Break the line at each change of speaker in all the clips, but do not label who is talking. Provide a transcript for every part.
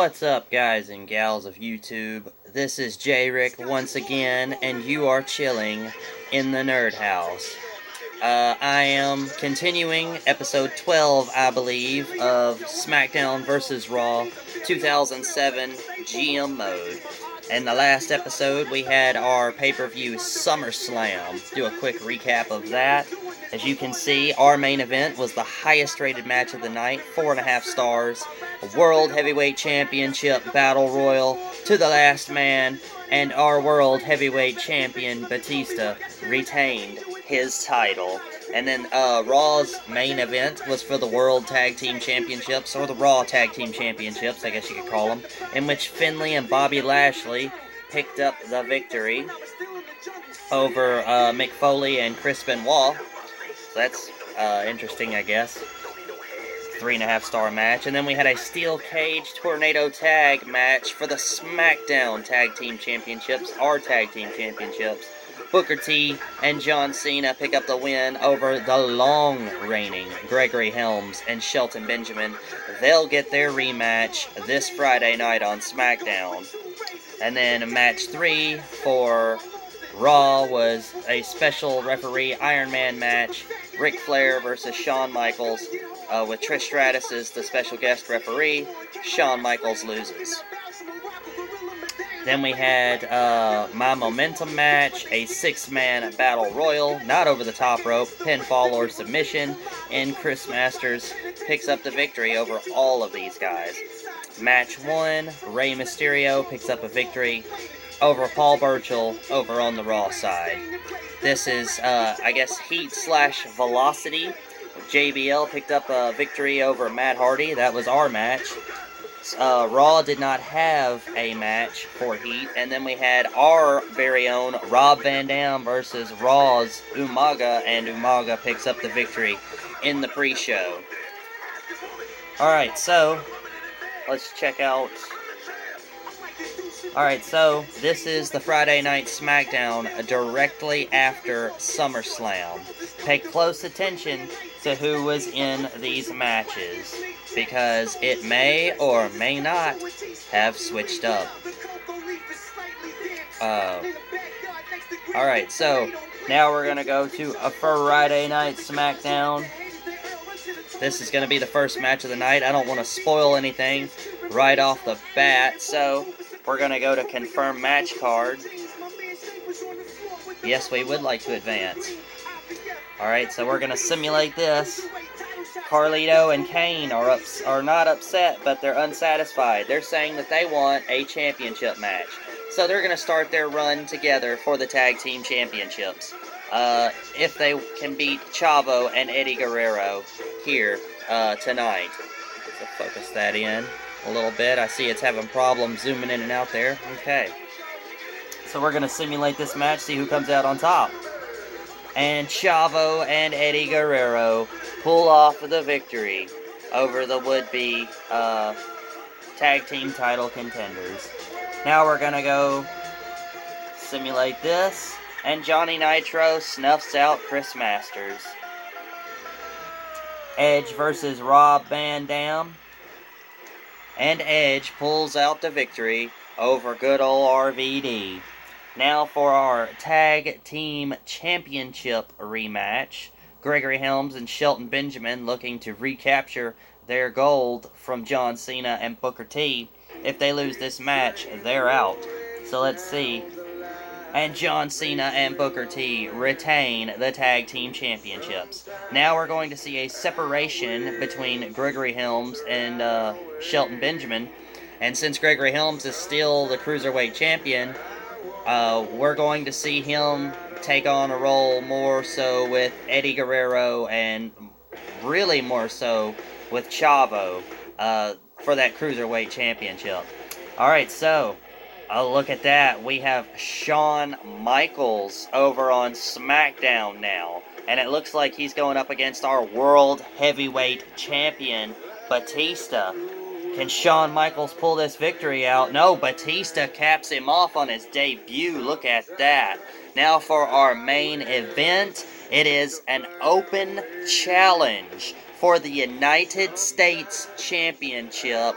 What's up, guys and gals of YouTube? This is J-Rick once again, and you are chilling in the Nerd House. I am continuing episode 12, I believe, of SmackDown vs. Raw 2007 GM Mode. In the last episode, we had our pay-per-view SummerSlam. Do a quick recap of that. As you can see, our main event was the highest rated match of the night, 4.5 stars. A World Heavyweight Championship Battle Royal to the last man, and our World Heavyweight Champion Batista retained his title. And then Raw's main event was for the World Tag Team Championships, or the Raw Tag Team Championships, I guess you could call them, in which Finlay and Bobby Lashley picked up the victory over Mick Foley and Chris Benoit. So that's interesting, I guess. 3.5 star match. And then we had a Steel Cage Tornado Tag match for the SmackDown Tag Team Championships, our Tag Team Championships. Booker T and John Cena pick up the win over the long-reigning Gregory Helms and Shelton Benjamin. They'll get their rematch this Friday night on SmackDown. And then match 3 for Raw was a special referee Iron Man match. Ric Flair versus Shawn Michaels with Trish Stratus as the special guest referee. Shawn Michaels loses. Then we had my Momentum match, a 6-man battle royal, not over the top rope, pinfall or submission, and Chris Masters picks up the victory over all of these guys. Match 1, Rey Mysterio picks up a victory over Paul Burchill over on the Raw side. This is, I guess, Heat/Velocity. JBL picked up a victory over Matt Hardy. That was our match. Raw did not have a match for Heat, and then we had our very own Rob Van Dam versus Raw's Umaga, and Umaga picks up the victory in the pre-show. Alright, so let's check out. Alright, so this is the Friday Night SmackDown directly after SummerSlam. Pay close attention to who was in these matches, because it may or may not have switched up. Alright, so now we're going to go to a Friday Night SmackDown. This is going to be the first match of the night. I don't want to spoil anything right off the bat, so we're going to go to confirm match card. Yes, we would like to advance. Alright, so we're going to simulate this. Carlito and Kane are not upset, but they're unsatisfied. They're saying that they want a championship match. So they're going to start their run together for the Tag Team Championships. If they can beat Chavo and Eddie Guerrero here tonight. So focus that in a little bit. I see it's having problems zooming in and out there. Okay. So we're going to simulate this match, see who comes out on top. And Chavo and Eddie Guerrero pull off the victory over the would-be tag team title contenders. Now we're going to go simulate this, and Johnny Nitro snuffs out Chris Masters. Edge versus Rob Van Dam. And Edge pulls out the victory over good old RVD. Now for our Tag Team Championship rematch. Gregory Helms and Shelton Benjamin looking to recapture their gold from John Cena and Booker T. If they lose this match, they're out. So let's see. And John Cena and Booker T retain the Tag Team Championships. Now we're going to see a separation between Gregory Helms and Shelton Benjamin. And since Gregory Helms is still the Cruiserweight Champion, we're going to see him take on a role more so with Eddie Guerrero and really more so with Chavo for that Cruiserweight Championship. Alright, so look at that. We have Shawn Michaels over on SmackDown now. And it looks like he's going up against our World Heavyweight Champion, Batista. Can Shawn Michaels pull this victory out? No, Batista caps him off on his debut. Look at that. Now for our main event, it is an open challenge for the United States Championship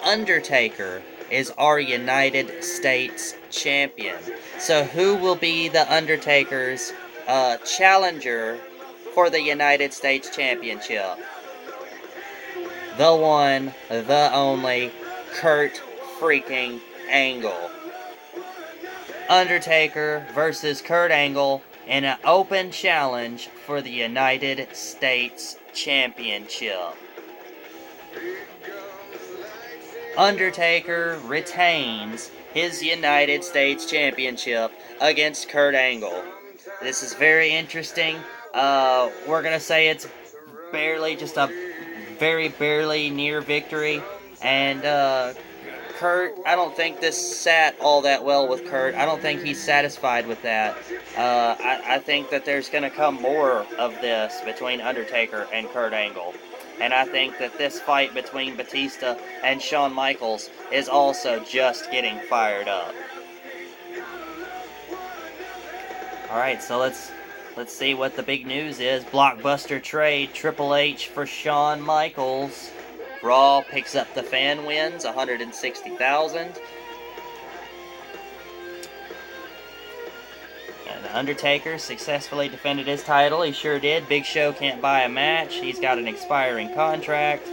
Undertaker is our United States champion. So who will be the Undertaker's challenger for the United States Championship? The one, the only, Kurt freaking Angle. Undertaker versus Kurt Angle in an open challenge for the United States Championship. Undertaker retains his United States Championship against Kurt Angle. This is very interesting. We're going to say it's barely, just a very barely near victory. And Kurt, I don't think this sat all that well with Kurt. I don't think he's satisfied with that. I think that there's going to come more of this between Undertaker and Kurt Angle. And I think that this fight between Batista and Shawn Michaels is also just getting fired up. Alright, so let's see what the big news is. Blockbuster trade, Triple H for Shawn Michaels. Raw picks up the fan wins, 160,000. The Undertaker successfully defended his title. He sure did. Big Show can't buy a match. He's got an expiring contract.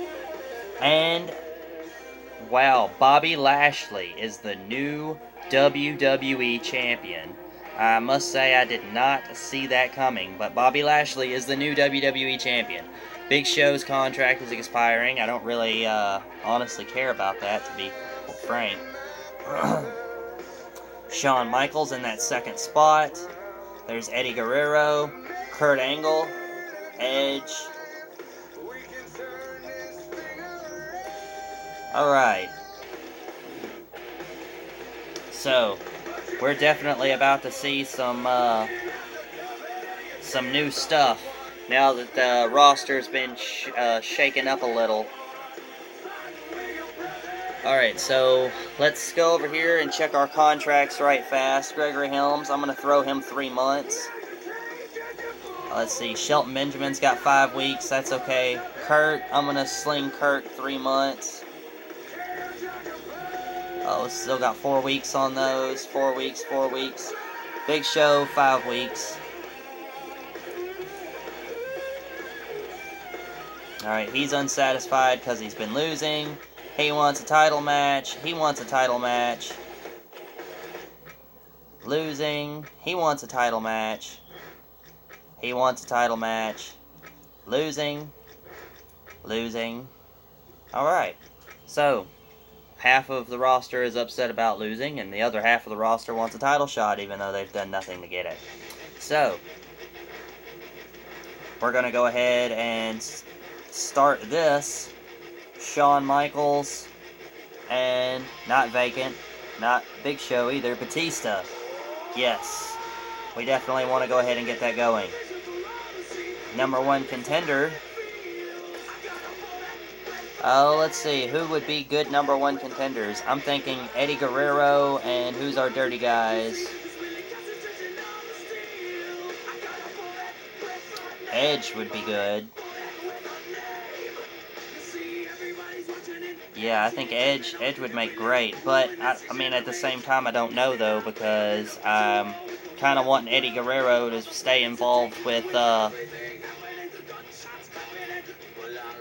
And, wow, Bobby Lashley is the new WWE champion. I must say I did not see that coming, but Bobby Lashley is the new WWE champion. Big Show's contract is expiring. I don't really honestly care about that, to be frank. Shawn Michaels in that second spot. There's Eddie Guerrero, Kurt Angle, Edge. Alright. So, we're definitely about to see some new stuff now that the roster's been shaken up a little. Alright, so let's go over here and check our contracts right fast. Gregory Helms, I'm going to throw him 3 months. Let's see, Shelton Benjamin's got 5 weeks, that's okay. Kurt, I'm going to sling Kurt 3 months. Oh, still got 4 weeks on those. 4 weeks, 4 weeks. Big Show, 5 weeks. Alright, he's unsatisfied because he's been losing. He wants a title match. He wants a title match. Losing. He wants a title match. He wants a title match. Losing. Losing. Alright. So, half of the roster is upset about losing, and the other half of the roster wants a title shot, even though they've done nothing to get it. So, we're going to go ahead and start this. Shawn Michaels, and not vacant, not Big Show either, Batista. Yes, we definitely want to go ahead and get that going. Number 1 contender. Oh, let's see, who would be good number 1 contenders? I'm thinking Eddie Guerrero, and who's our dirty guys? Edge would be good. Yeah, I think Edge would make great, but I mean at the same time I don't know though, because I'm kind of wanting Eddie Guerrero to stay involved with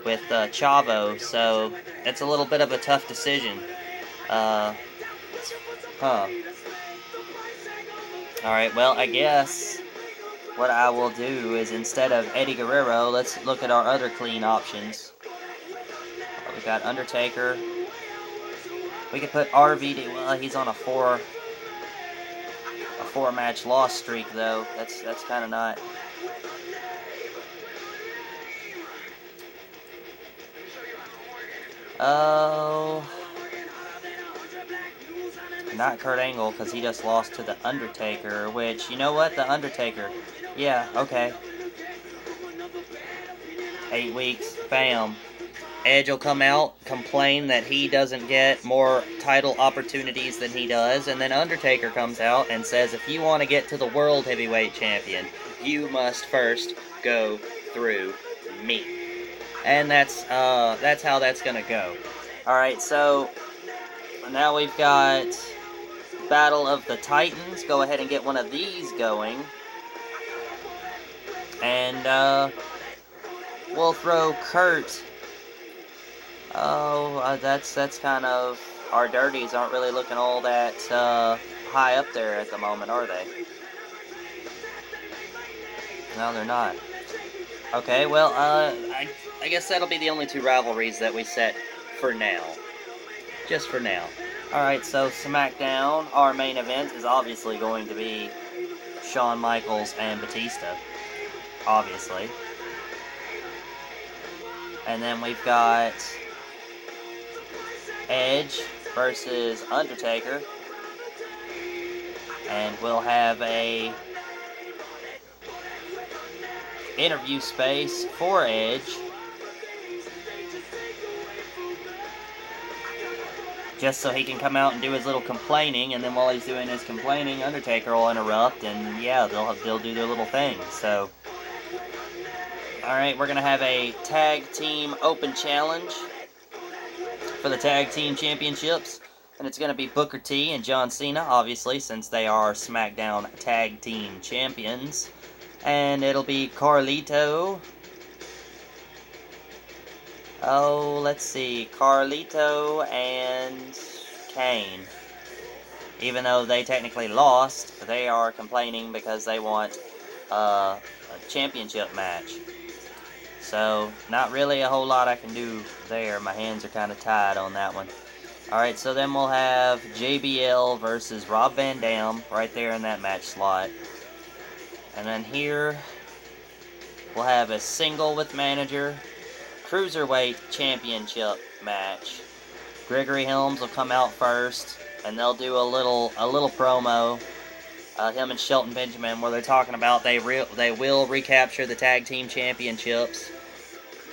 Chavo, so it's a little bit of a tough decision. Alright, well I guess what I will do is instead of Eddie Guerrero, let's look at our other clean options. We got Undertaker. We could put RVD. Well, he's on a 4-match loss streak though. That's kind of not. Oh, not Kurt Angle because he just lost to the Undertaker. Which, you know what, the Undertaker. Yeah, okay. 8 weeks. Bam. Edge will come out, complain that he doesn't get more title opportunities than he does, and then Undertaker comes out and says, if you want to get to the World Heavyweight Champion, you must first go through me. And that's how that's gonna go. Alright, so now we've got Battle of the Titans. Go ahead and get one of these going. And we'll throw Kurt. Oh, that's kind of... Our dirties aren't really looking all that high up there at the moment, are they? No, they're not. Okay, well, I guess that'll be the only two rivalries that we set for now. Just for now. Alright, so SmackDown, our main event, is obviously going to be Shawn Michaels and Batista. Obviously. And then we've got Edge versus Undertaker. And we'll have a interview space for Edge. Just so he can come out and do his little complaining, and then while he's doing his complaining, Undertaker will interrupt, and yeah, they'll do their little thing. So, alright, we're going to have a Tag Team Open Challenge for the Tag Team Championships. And it's going to be Booker T and John Cena, obviously, since they are SmackDown Tag Team Champions. And it'll be Carlito. Oh, let's see. Carlito and Kane. Even though they technically lost, they are complaining because they want a championship match. So, not really a whole lot I can do there. My hands are kind of tied on that one. Alright, so then we'll have JBL versus Rob Van Dam right there in that match slot. And then here, we'll have a single with manager, Cruiserweight Championship match. Gregory Helms will come out first, and they'll do a little promo, him and Shelton Benjamin, where they're talking about they will recapture the Tag Team Championships,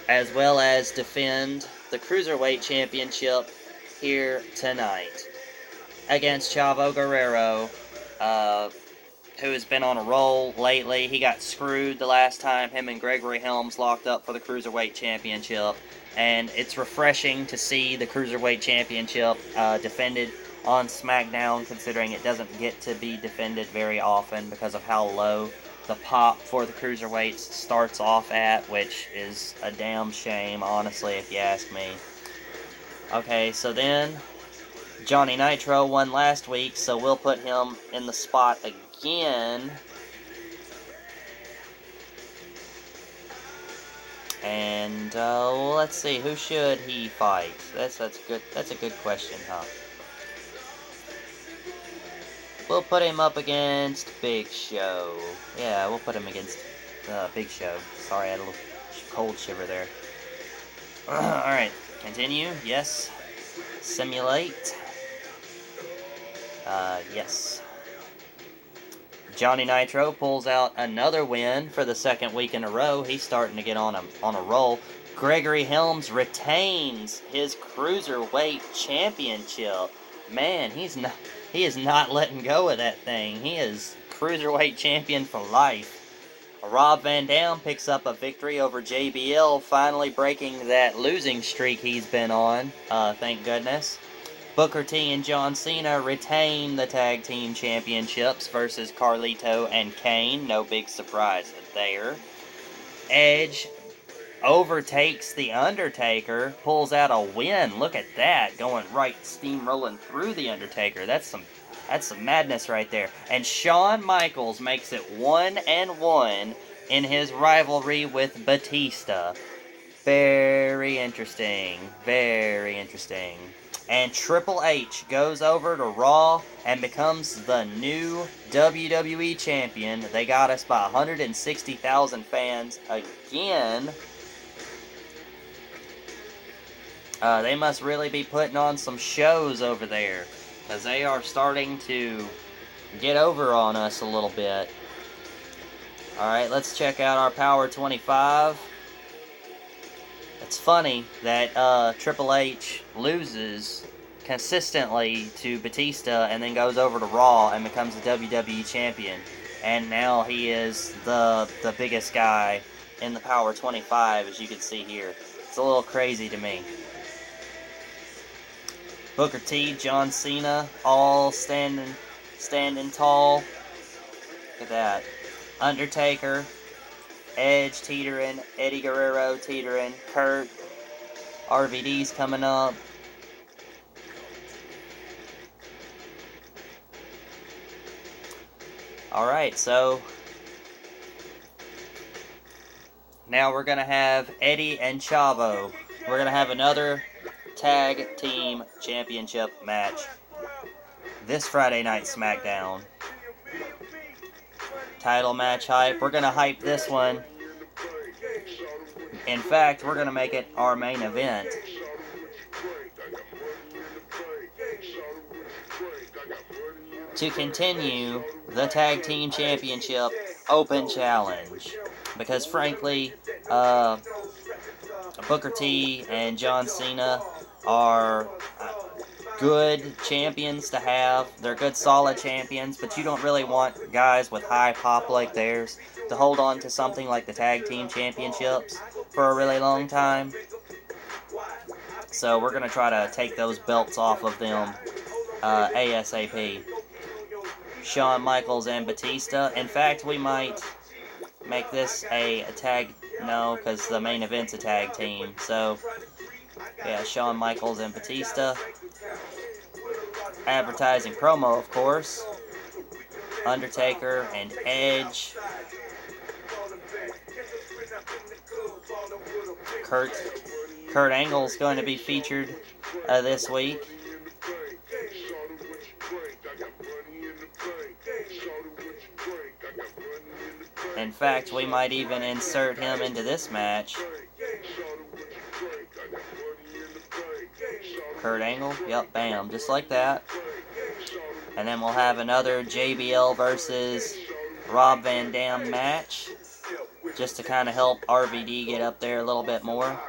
as well as defend the Cruiserweight Championship here tonight against Chavo Guerrero, who has been on a roll lately. He got screwed the last time him and Gregory Helms locked up for the Cruiserweight Championship, and it's refreshing to see the Cruiserweight Championship defended on SmackDown, considering it doesn't get to be defended very often because of how low the pop for the Cruiserweights starts off at, which is a damn shame, honestly, if you ask me. Okay, so then Johnny Nitro won last week, so we'll put him in the spot again. And let's see, who should he fight? That's good. That's a good question, huh? We'll put him up against Big Show. Yeah, we'll put him against Big Show. Sorry, I had a little cold shiver there. Alright, continue. Yes. Simulate. Yes. Johnny Nitro pulls out another win for the second week in a row. He's starting to get on a roll. Gregory Helms retains his Cruiserweight Championship. Man, he is not letting go of that thing. He is Cruiserweight Champion for life. Rob Van Dam picks up a victory over JBL, finally breaking that losing streak he's been on. Thank goodness. Booker T and John Cena retain the Tag Team Championships versus Carlito and Kane. No big surprise there. Edge overtakes The Undertaker, pulls out a win. Look at that, going right, steamrolling through The Undertaker. That's some madness right there. And Shawn Michaels makes it 1-1 in his rivalry with Batista. Very interesting. Very interesting. And Triple H goes over to Raw and becomes the new WWE Champion. They got us by 160,000 fans again. They must really be putting on some shows over there, because they are starting to get over on us a little bit. Alright, let's check out our Power 25. It's funny that Triple H loses consistently to Batista and then goes over to Raw and becomes the WWE Champion. And now he is the biggest guy in the Power 25, as you can see here. It's a little crazy to me. Booker T, John Cena, all standing tall. Look at that. Undertaker, Edge teetering, Eddie Guerrero teetering, Kurt, RVD's coming up. Alright, so now we're going to have Eddie and Chavo. We're going to have another Tag Team Championship match this Friday night SmackDown. Title match hype. We're going to hype this one. In fact, we're going to make it our main event. To continue the Tag Team Championship Open Challenge. Because frankly, Booker T and John Cena are good champions to have. They're good, solid champions, but you don't really want guys with high pop like theirs to hold on to something like the Tag Team Championships for a really long time. So we're going to try to take those belts off of them ASAP. Shawn Michaels and Batista. In fact, we might make this a tag... No, because the main event's a tag team. So, yeah, Shawn Michaels and Batista. Advertising promo, of course. Undertaker and Edge. Kurt Angle's going to be featured this week. In fact, we might even insert him into this match. Kurt Angle, yep, bam, just like that. And then we'll have another JBL versus Rob Van Dam match, just to kind of help RVD get up there a little bit more.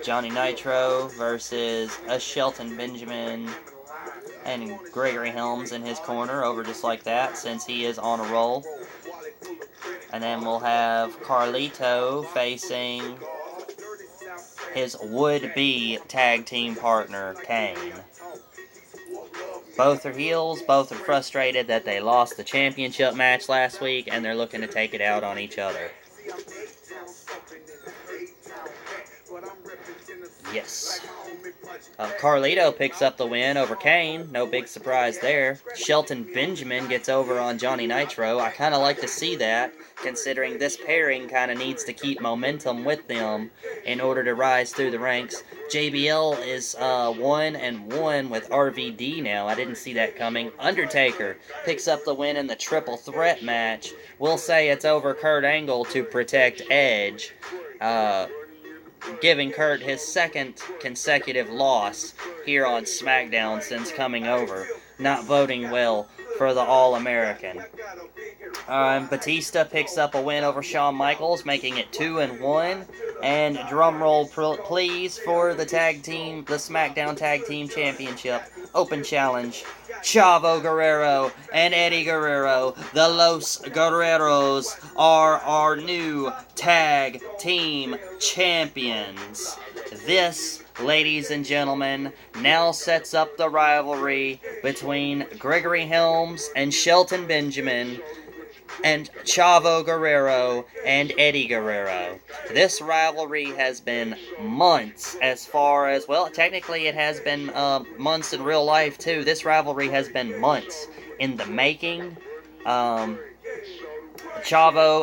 Johnny Nitro versus Shelton Benjamin and Gregory Helms in his corner, over just like that, since he is on a roll. And then we'll have Carlito facing his would-be tag team partner, Kane. Both are heels, both are frustrated that they lost the championship match last week, and they're looking to take it out on each other. Yes. Carlito picks up the win over Kane. No big surprise there. Shelton Benjamin gets over on Johnny Nitro. I kind of like to see that, considering this pairing kind of needs to keep momentum with them in order to rise through the ranks. JBL is 1-1 with RVD now. I didn't see that coming. Undertaker picks up the win in the triple threat match. We'll say it's over Kurt Angle to protect Edge. Giving Kurt his second consecutive loss here on SmackDown since coming over. Not voting well for the All-American. Batista picks up a win over Shawn Michaels, making it 2-1. And drumroll please for the SmackDown Tag Team Championship Open Challenge. Chavo Guerrero and Eddie Guerrero, the Los Guerreros, are our new tag team champions. This, ladies and gentlemen, now sets up the rivalry between Gregory Helms and Shelton Benjamin and Chavo Guerrero and Eddie Guerrero. This rivalry has been months, as far as, well, technically it has been months in real life too. This rivalry has been months in the making. Chavo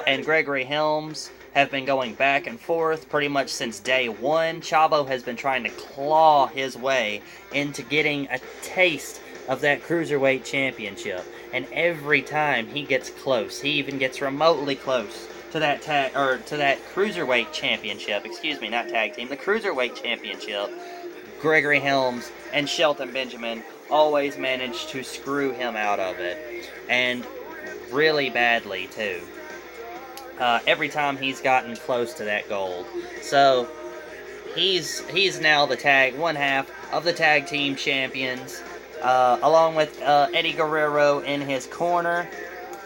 and Gregory Helms have been going back and forth pretty much since day one. Chavo has been trying to claw his way into getting a taste of that Cruiserweight Championship. And every time he gets close, he even gets remotely close to that Cruiserweight Championship, excuse me, not tag team, the Cruiserweight Championship, Gregory Helms and Shelton Benjamin always manage to screw him out of it. And really badly, too. Every time he's gotten close to that gold. So, he's now one half of the tag team champions. Along with Eddie Guerrero in his corner.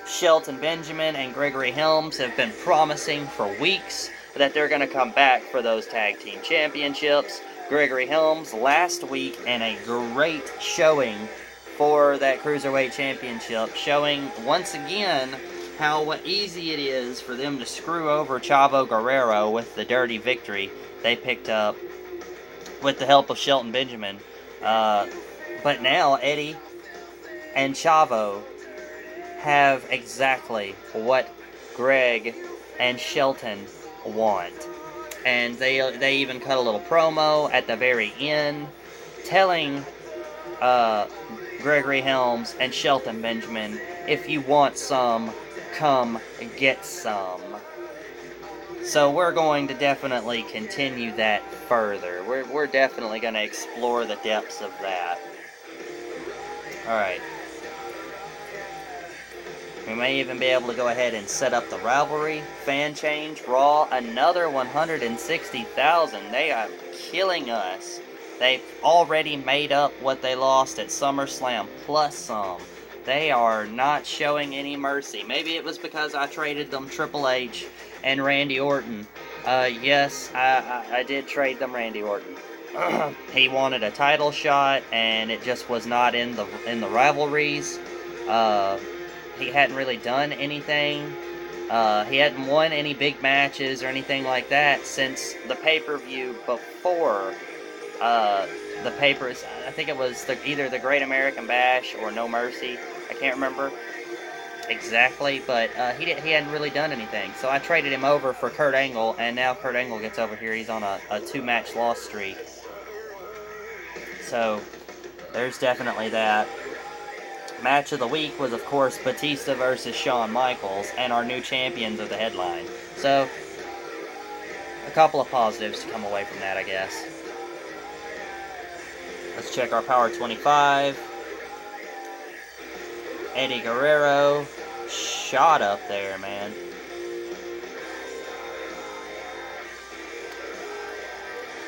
Shelton Benjamin and Gregory Helms have been promising for weeks that they're going to come back for those tag team championships. Gregory Helms last week in a great showing for that Cruiserweight Championship, showing once again how easy it is for them to screw over Chavo Guerrero with the dirty victory they picked up with the help of Shelton Benjamin. But now Eddie and Chavo have exactly what Greg and Shelton want. And they even cut a little promo at the very end telling Gregory Helms and Shelton Benjamin, if you want some, come get some. So we're going to definitely continue that further. We're definitely going to explore the depths of that. Alright. We may even be able to go ahead and set up the rivalry. Fan change, Raw, another 160,000. They are killing us. They've already made up what they lost at SummerSlam, plus some. They are not showing any mercy. Maybe it was because I traded them Triple H and Randy Orton. Yes, I did trade them Randy Orton. He wanted a title shot, and it just was not in the rivalries. He hadn't really done anything. He hadn't won any big matches or anything like that since the pay-per-view before the papers. I think it was either the Great American Bash or No Mercy. I can't remember exactly, but he hadn't really done anything. So I traded him over for Kurt Angle, and now Kurt Angle gets over here. He's on a 2-match loss streak. So there's definitely that. Match of the week was, of course, Batista versus Shawn Michaels, and our new champions of the headline. So, a couple of positives to come away from that, I guess. Let's check our Power 25. Eddie Guerrero, shot up there, man.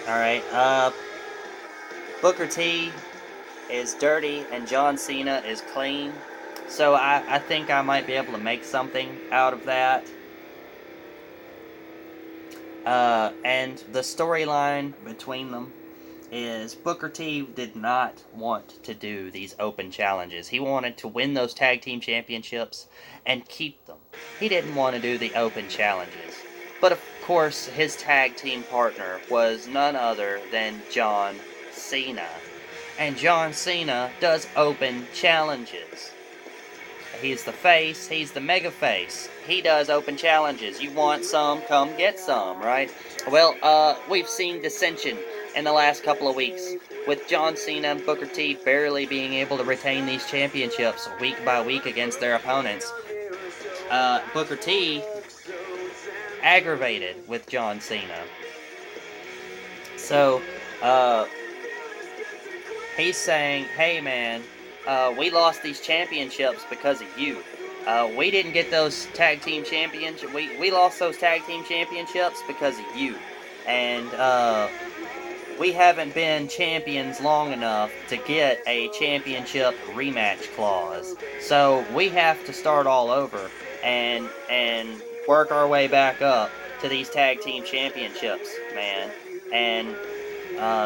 Alright, Booker T is dirty and John Cena is clean. So I think I might be able to make something out of that. And the storyline between them is Booker T did not want to do these open challenges. He wanted to win those tag team championships and keep them. He didn't want to do the open challenges. But of course, his tag team partner was none other than John Cena. And John Cena does open challenges. He's the face, he's the mega face. He does open challenges. You want some, come get some, right? Well, we've seen dissension in the last couple of weeks, with John Cena and Booker T barely being able to retain these championships week by week against their opponents. Booker T aggravated with John Cena. So, he's saying, hey man, we lost these championships because of you. We didn't get those tag team championships. We lost those tag team championships because of you. And, we haven't been champions long enough to get a championship rematch clause. So we have to start all over and work our way back up to these tag team championships, man. And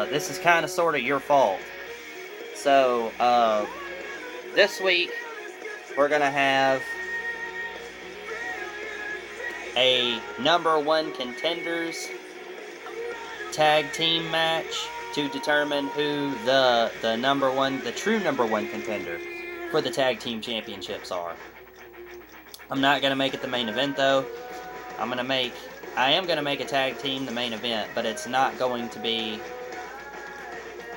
this is kind of sort of your fault. So this week we're going to have a #1 contenders tag team match to determine who the true number one contender for the tag team championships are. I'm not gonna make it the main event though. I am gonna make a tag team the main event, but it's not going to be.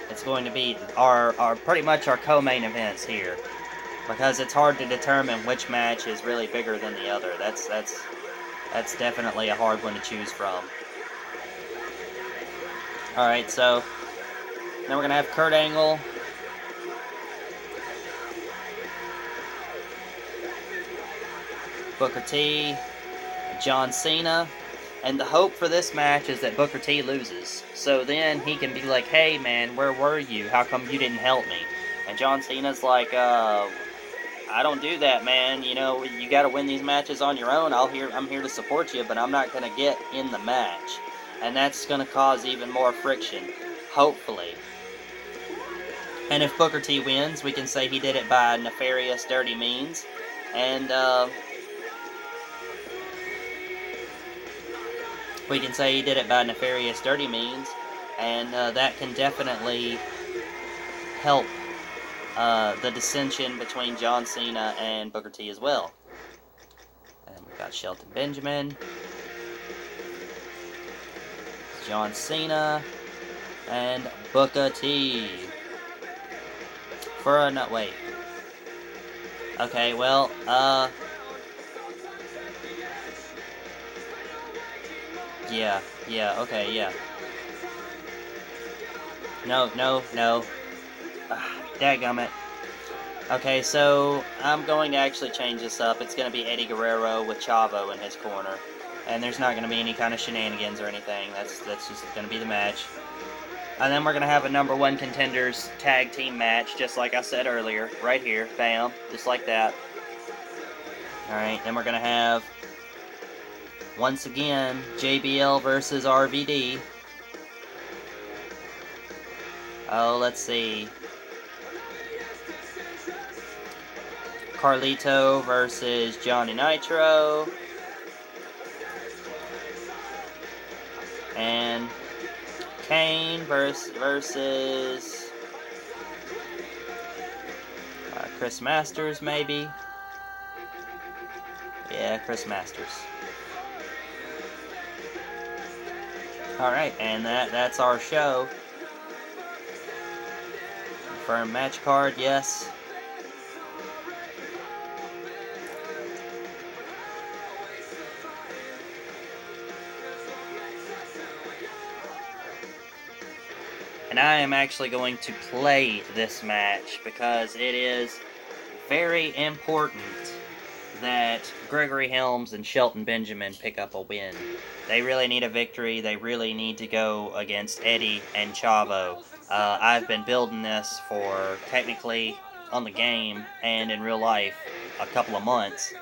It's going to be our pretty much our co-main events here, because it's hard to determine which match is really bigger than the other. That's definitely a hard one to choose from. Alright, so now we're going to have Kurt Angle Booker T, John Cena, and the hope for this match is that Booker T loses. So then he can be like, hey man, where were you? How come you didn't help me? And John Cena's like, I don't do that, man. You know, you got to win these matches on your own. I'm here to support you, but I'm not going to get in the match. And that's going to cause even more friction, hopefully. And if Booker T wins, we can say he did it by nefarious, dirty means. And we can say he did it by nefarious, dirty means. And that can definitely help the dissension between John Cena and Booker T as well. And we've got Shelton Benjamin, John Cena, and Booker T. For a no, wait. Okay, well, yeah, okay, yeah. No. Dadgummit. Okay, so I'm going to actually change this up. It's going to be Eddie Guerrero with Chavo in his corner. And there's not going to be any kind of shenanigans or anything. That's just going to be the match. And then we're going to have a number one contenders tag team match, just like I said earlier. Right here. Bam. Just like that. Alright, then we're going to have, once again, JBL versus RVD. Oh, let's see. Carlito versus Johnny Nitro. And Kane versus Chris Masters, maybe. Yeah, Chris Masters. Alright, and that's our show. Confirm match card, yes. And I am actually going to play this match because it is very important that Gregory Helms and Shelton Benjamin pick up a win. They really need a victory. They really need to go against Eddie and Chavo. I've been building this for, technically, on the game and in real life, a couple of months.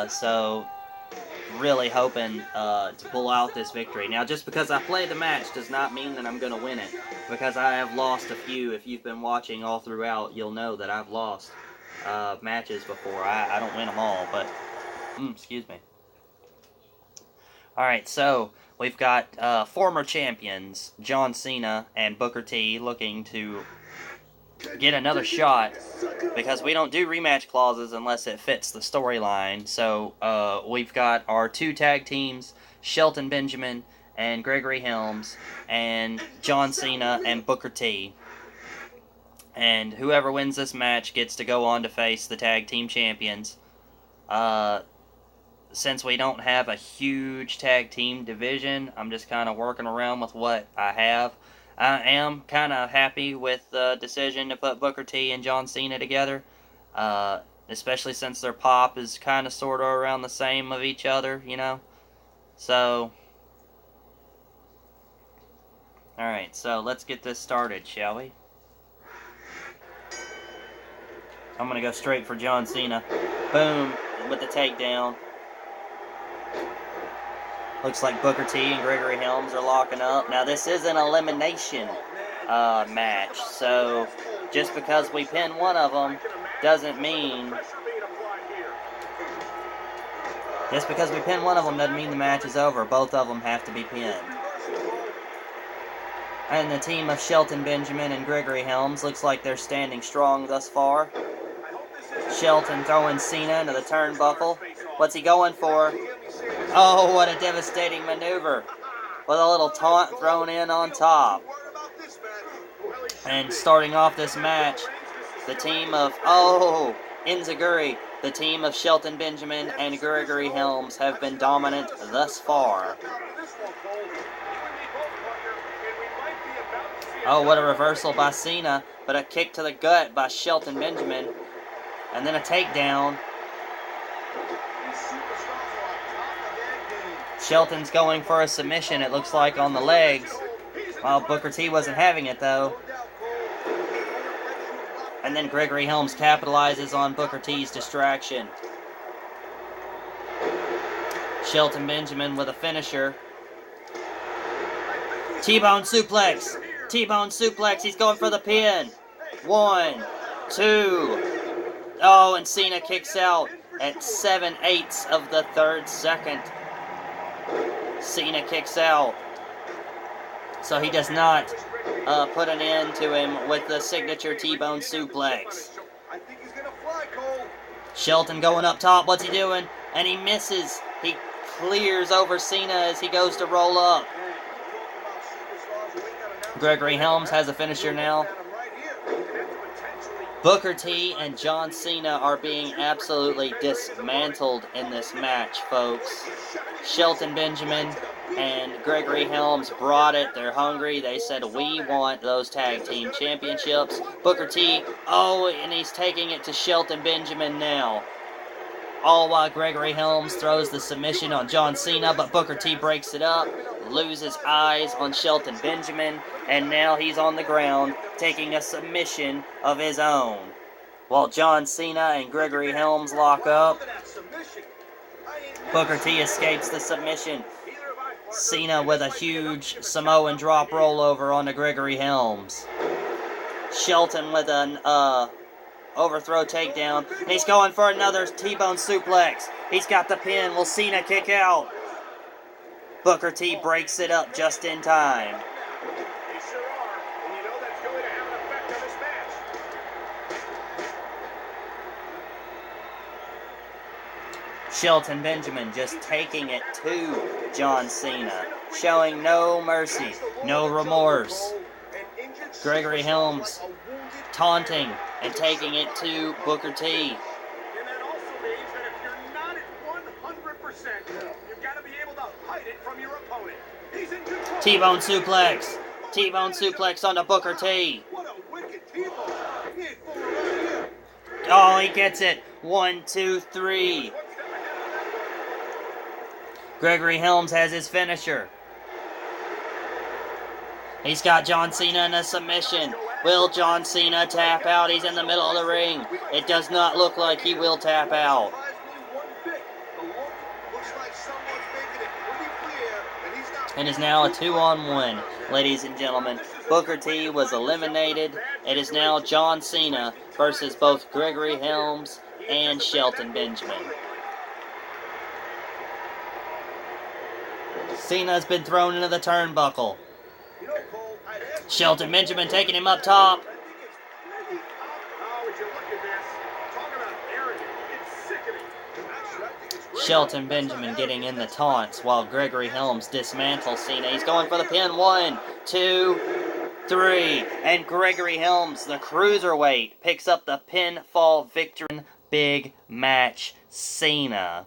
So, really hoping to pull out this victory. Now, just because I play the match does not mean that I'm going to win it, because I have lost a few. If you've been watching all throughout, you'll know that I've lost matches before. I don't win them all, but excuse me. Alright, so we've got former champions John Cena and Booker T looking to get another shot, because we don't do rematch clauses unless it fits the storyline. So we've got our two tag teams, Shelton Benjamin and Gregory Helms, and John Cena and Booker T. And whoever wins this match gets to go on to face the tag team champions. Since we don't have a huge tag team division, I'm just kind of working around with what I have. I am kind of happy with the decision to put Booker T and John Cena together, especially since their pop is kind of sort of around the same of each other, you know. So, alright, so let's get this started, shall we? I'm going to go straight for John Cena. Boom, with the takedown. Looks like Booker T and Gregory Helms are locking up. Now, this is an elimination match, so just because we pin one of them doesn't mean... Just because we pin one of them doesn't mean the match is over. Both of them have to be pinned. And the team of Shelton Benjamin and Gregory Helms looks like they're standing strong thus far. Shelton throwing Cena into the turnbuckle. What's he going for? Oh, what a devastating maneuver. With a little taunt thrown in on top. And starting off this match, the team of, Enziguri, the team of Shelton Benjamin and Gregory Helms have been dominant thus far. Oh, what a reversal by Cena, but a kick to the gut by Shelton Benjamin. And then a takedown. Shelton's going for a submission, it looks like, on the legs. Well, Booker T wasn't having it, though. And then Gregory Helms capitalizes on Booker T's distraction. Shelton Benjamin with a finisher. T-bone suplex. T-bone suplex. He's going for the pin. 1, 2. Oh, and Cena kicks out at 7/8 of the 3rd second. Cena kicks out. So he does not put an end to him with the signature T-bone suplex. Shelton going up top. What's he doing? And he misses. He clears over Cena as he goes to roll up. Gregory Helms has a finisher now. Booker T and John Cena are being absolutely dismantled in this match, folks. Shelton Benjamin and Gregory Helms brought it. They're hungry. They said, we want those tag team championships. Booker T, oh, and he's taking it to Shelton Benjamin now. All while Gregory Helms throws the submission on John Cena, but Booker T breaks it up, loses eyes on Shelton Benjamin, and now he's on the ground taking a submission of his own. While John Cena and Gregory Helms lock up, Booker T escapes the submission. Cena with a huge Samoan drop rollover onto Gregory Helms. Shelton with an overthrow takedown. And he's going for another T-bone suplex. He's got the pin. Will Cena kick out? Booker T breaks it up just in time.
They sure are, and you know that's going to have an effect on this match.
Shelton Benjamin just taking it to John Cena, showing no mercy, no remorse. Gregory Helms taunting and taking it to Booker T.
And that also means that if you're not at 100%, you've got to be able to hide it from your opponent. He's in control.
T-bone suplex. T-bone suplex onto Booker T.
What a wicked T-bone. He ain't fooling around here.
Oh, he gets it. 1, 2, 3. Gregory Helms has his finisher. He's got John Cena in a submission. Will John Cena tap out? He's in the middle of the ring. It does not look like he will tap out. It is now a 2-on-1, ladies and gentlemen. Booker T was eliminated. It is now John Cena versus both Gregory Helms and Shelton Benjamin. Cena's been thrown into the turnbuckle. Shelton Benjamin taking him up top. Shelton Benjamin getting in the taunts while Gregory Helms dismantles Cena. He's going for the pin. 1, 2, 3. And Gregory Helms, the cruiserweight, picks up the pinfall victory. Big match Cena.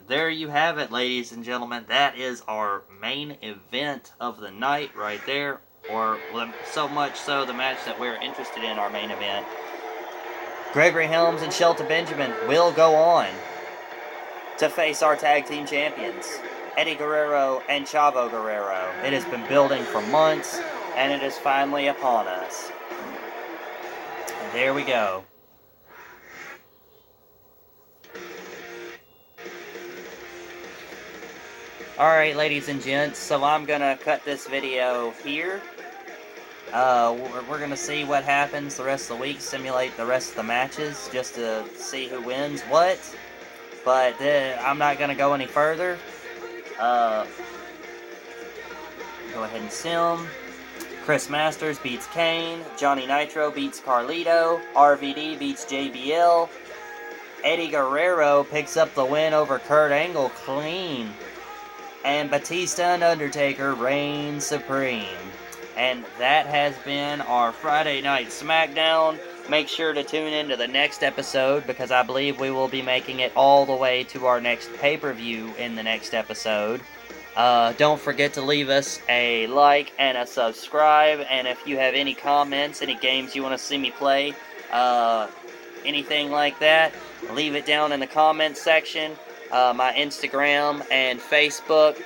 There you have it, ladies and gentlemen. That is our main event of the night right there. Or so much so, the match that we're interested in, our main event. Gregory Helms and Shelton Benjamin will go on to face our tag team champions, Eddie Guerrero and Chavo Guerrero. It has been building for months, and it is finally upon us. And there we go. Alright, ladies and gents, so I'm gonna cut this video here. We're gonna see what happens the rest of the week, simulate the rest of the matches, just to see who wins what. But I'm not gonna go any further. Go ahead and sim. Chris Masters beats Kane. Johnny Nitro beats Carlito. RVD beats JBL. Eddie Guerrero picks up the win over Kurt Angle clean. And Batista and Undertaker reign supreme. And that has been our Friday Night SmackDown. Make sure to tune into the next episode, because I believe we will be making it all the way to our next pay-per-view in the next episode. Don't forget to leave us a like and a subscribe. And if you have any comments, any games you want to see me play, anything like that, leave it down in the comments section. My Instagram and Facebook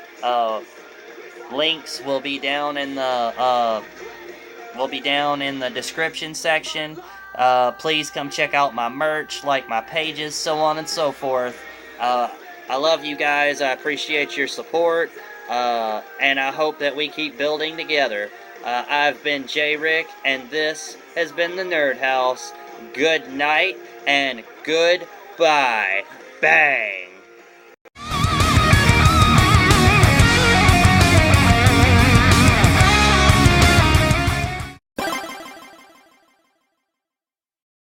links will be down in the will be down in the description section. Please come check out my merch, like my pages, so on and so forth. I love you guys. I appreciate your support. And I hope that we keep building together. I've been J-Rick, and this has been the Nerd House. Good night, and goodbye. Bang!